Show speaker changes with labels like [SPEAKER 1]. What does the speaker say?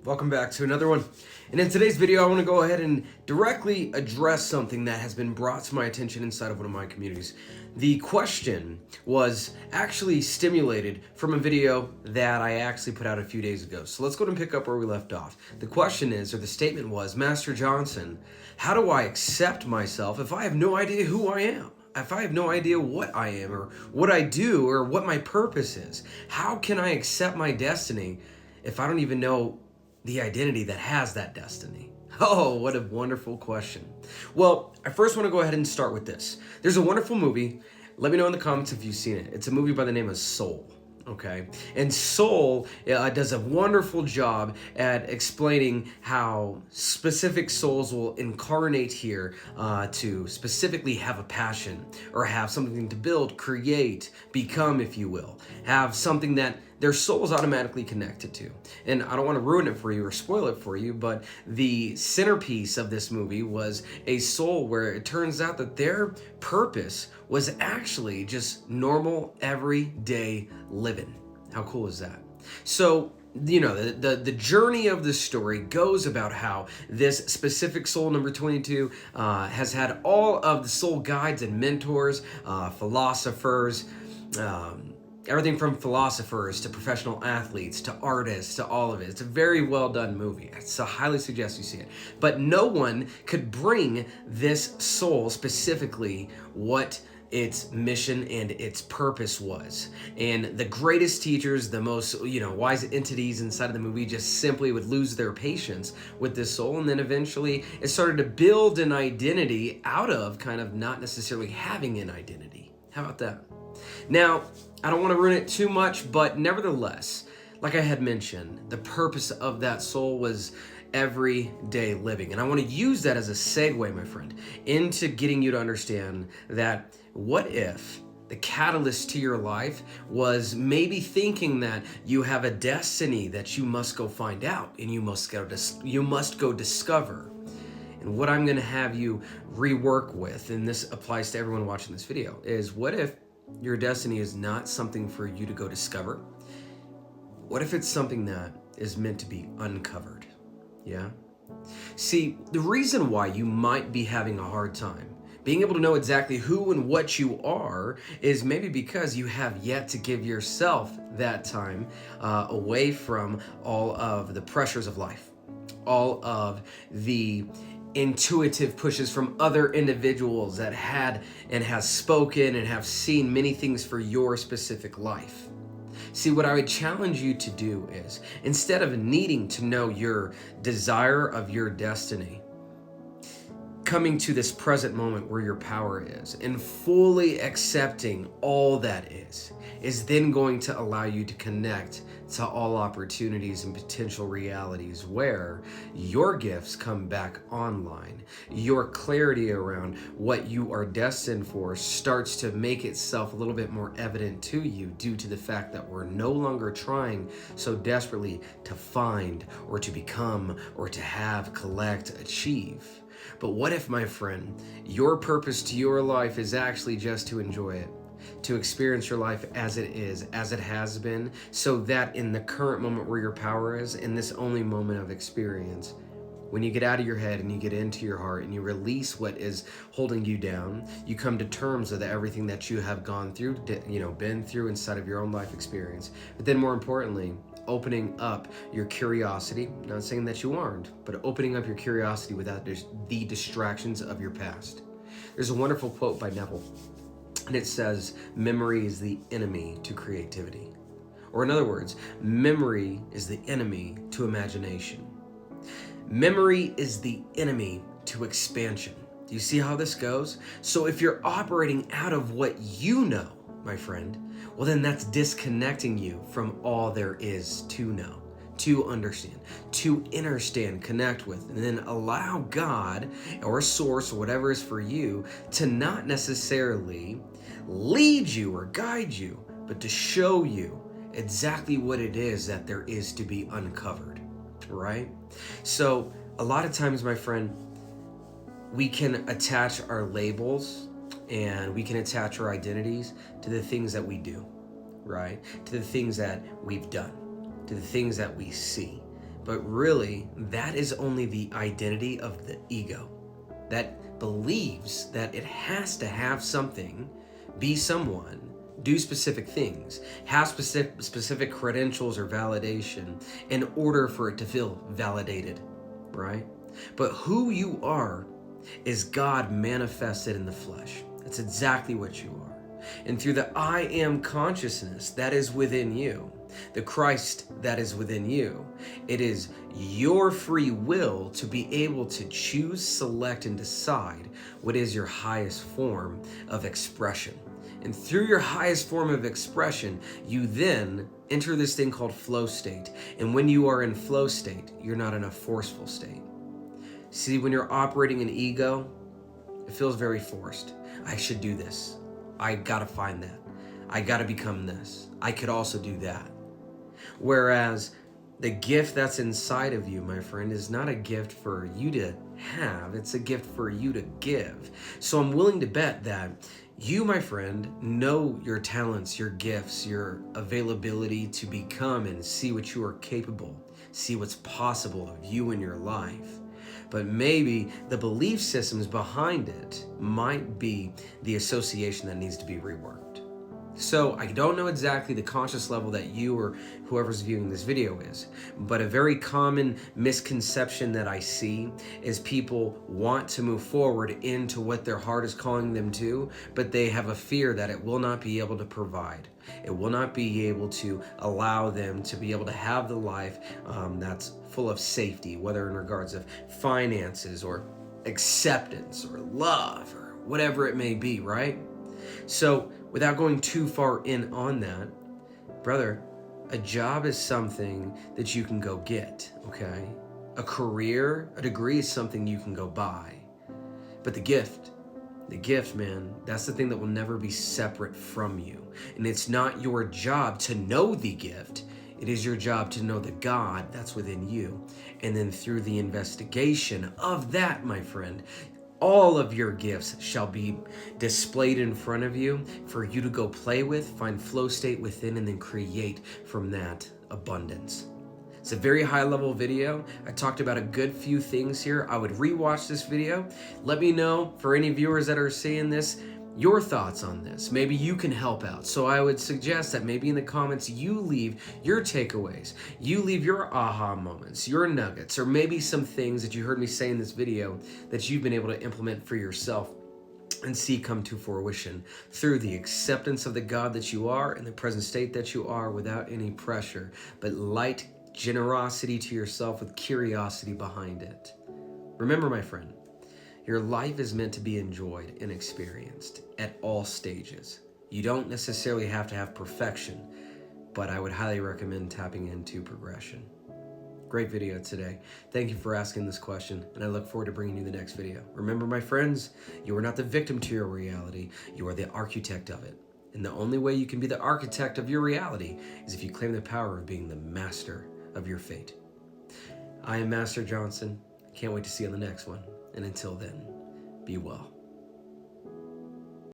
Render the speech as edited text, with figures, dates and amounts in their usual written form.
[SPEAKER 1] Welcome back to another one. And in today's video, I want to go ahead and directly address something that has been brought to my attention inside of one of my communities. The question was actually stimulated from a video that I actually put out a few days ago. So let's go and pick up where we left off. The question is, or the statement was, Master Johnson, how do I accept myself if I have no idea who I am? If I have no idea what I am or what I do or what my purpose is? How can I accept my destiny if I don't even know the identity that has that destiny? Oh, what a wonderful question. Well, I first want to go ahead and start with this. There's a wonderful movie. Let me know in the comments if you've seen it. It's a movie by the name of Soul. Okay, and Soul does a wonderful job at explaining how specific souls will incarnate here to specifically have a passion or have something to build, create, become, if you will, have something that their soul is automatically connected to. And I don't want to ruin it for you or spoil it for you, but the centerpiece of this movie was a soul where it turns out that their purpose was actually just normal, everyday living. How cool is that? So, you know, the journey of the story goes about how this specific soul, number 22, has had all of the soul guides and mentors, philosophers, everything from philosophers to professional athletes to artists to all of it. It's a very well done movie. So I highly suggest you see it. But no one could bring this soul specifically what its mission and its purpose was. And the greatest teachers, the most, wise entities inside of the movie just simply would lose their patience with this soul. And then eventually it started to build an identity out of kind of not necessarily having an identity. How about that? Now, I don't want to ruin it too much, but nevertheless, like I had mentioned, the purpose of that soul was everyday living. And I want to use that as a segue, my friend, into getting you to understand that what if the catalyst to your life was maybe thinking that you have a destiny that you must go find out and you must go discover. And what I'm going to have you rework with, and this applies to everyone watching this video, is what if your destiny is not something for you to go discover? What if it's something that is meant to be uncovered? Yeah? See, the reason why you might be having a hard time being able to know exactly who and what you are is maybe because you have yet to give yourself that time away from all of the pressures of life, all of the intuitive pushes from other individuals that had and has spoken and have seen many things for your specific life. See, what I would challenge you to do is, instead of needing to know your desire of your destiny, coming to this present moment where your power is and fully accepting all that is then going to allow you to connect to all opportunities and potential realities where your gifts come back online. Your clarity around what you are destined for starts to make itself a little bit more evident to you due to the fact that we're no longer trying so desperately to find or to become or to have, collect, achieve. But what if, my friend, your purpose to your life is actually just to enjoy it, to experience your life as it is, as it has been, so that in the current moment where your power is, in this only moment of experience, when you get out of your head and you get into your heart and you release what is holding you down, you come to terms with everything that you have gone through, been through inside of your own life experience. But then more importantly, opening up your curiosity, not saying that you aren't, but opening up your curiosity without the distractions of your past. There's a wonderful quote by Neville, and it says, memory is the enemy to creativity. Or in other words, memory is the enemy to imagination. Memory is the enemy to expansion. Do you see how this goes? So if you're operating out of what you know, my friend, well then that's disconnecting you from all there is to know, to understand, to understand, connect with, and then allow God or source or whatever is for you to not necessarily lead you or guide you, but to show you exactly what it is that there is to be uncovered, right? So a lot of times, my friend, we can attach our labels and we can attach our identities to the things that we do, right? To the things that we've done, to the things that we see. But really, that is only the identity of the ego that believes that it has to have something, be someone, do specific things, have specific credentials or validation in order for it to feel validated, right? But who you are is God manifested in the flesh. That's exactly what you are. And through the I am consciousness that is within you, the Christ that is within you, it is your free will to be able to choose, select, and decide what is your highest form of expression. And through your highest form of expression, you then enter this thing called flow state. And when you are in flow state, you're not in a forceful state. See, when you're operating an ego, it feels very forced. I should do this. I gotta find that. I gotta become this. I could also do that. Whereas the gift that's inside of you, my friend, is not a gift for you to have. It's a gift for you to give. So I'm willing to bet that you, my friend, know your talents, your gifts, your availability to become and see what you are capable, see what's possible of you in your life. But maybe the belief systems behind it might be the association that needs to be reworked. So I don't know exactly the conscious level that you or whoever's viewing this video is, but a very common misconception that I see is people want to move forward into what their heart is calling them to, but they have a fear that it will not be able to provide. It will not be able to allow them to be able to have the life that's full of safety, whether in regards of finances or acceptance or love or whatever it may be, right? So without going too far in on that, brother, a job is something that you can go get, okay? A career, a degree is something you can go buy. But the gift, man, that's the thing that will never be separate from you. And it's not your job to know the gift. It is your job to know the God that's within you. And then through the investigation of that, my friend, all of your gifts shall be displayed in front of you for you to go play with, find flow state within, and then create from that abundance. It's a very high level video. I talked about a good few things here. I would rewatch this video. Let me know, for any viewers that are seeing this, your thoughts on this. Maybe you can help out. So I would suggest that maybe in the comments you leave your takeaways, you leave your aha moments, your nuggets, or maybe some things that you heard me say in this video that you've been able to implement for yourself and see come to fruition through the acceptance of the God that you are in the present state that you are, without any pressure, but light generosity to yourself with curiosity behind it. Remember, my friend, your life is meant to be enjoyed and experienced at all stages. You don't necessarily have to have perfection, but I would highly recommend tapping into progression. Great video today. Thank you for asking this question, and I look forward to bringing you the next video. Remember, my friends, you are not the victim to your reality. You are the architect of it. And the only way you can be the architect of your reality is if you claim the power of being the master of your fate. I am Master Johnson. Can't wait to see you on the next one. And until then, be well.